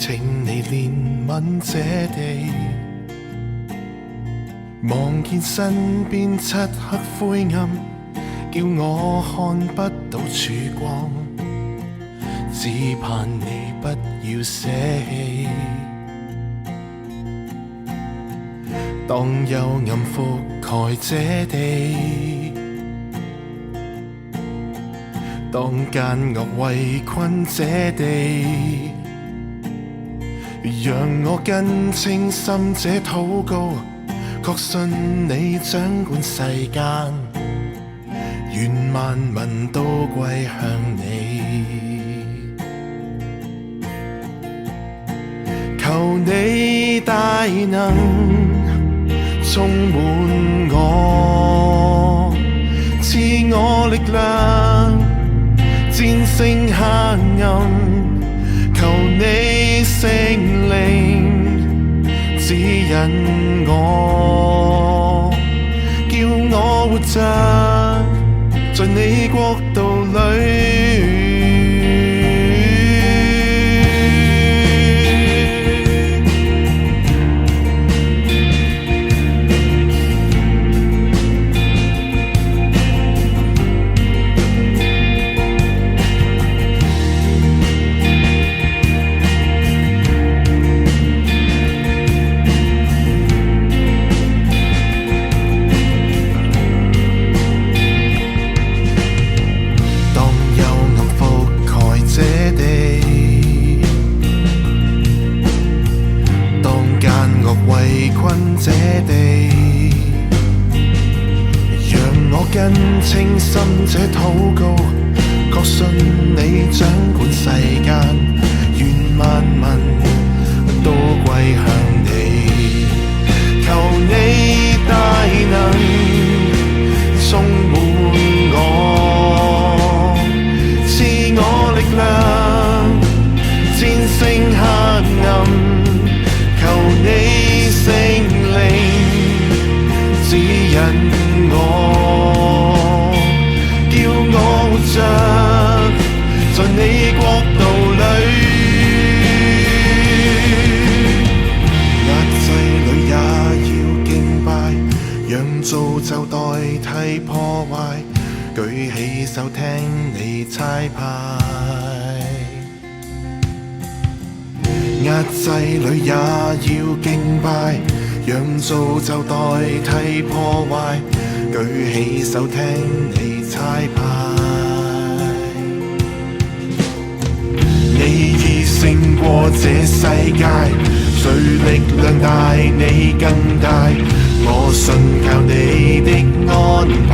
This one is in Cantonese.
請你憐憫這地，望見身邊漆黑灰暗，叫我看不到曙光，只盼你不要捨棄。當幽暗覆蓋這地，當奸惡圍困這地，讓我更清心這禱告，確信你掌管世間，願萬民都歸向你。求你大能充滿我，賜我力量戰勝黑暗，求你聖靈指引我，叫我活着在你國度裏。圍困這地，讓我更清心這禱告，確信你掌管世間，願萬民都歸向你。求你大能充滿我，賜我力量戰勝黑暗，求你聖靈指引我，叫我活着在你國度裏。壓制裏也要敬拜，讓造就代替破壞，舉起手聽你差派。壓制裏也要敬拜，讓造就代替破壞，舉起手聽你差派。你已勝過這世界，誰力量大你更大，我信靠你的安排。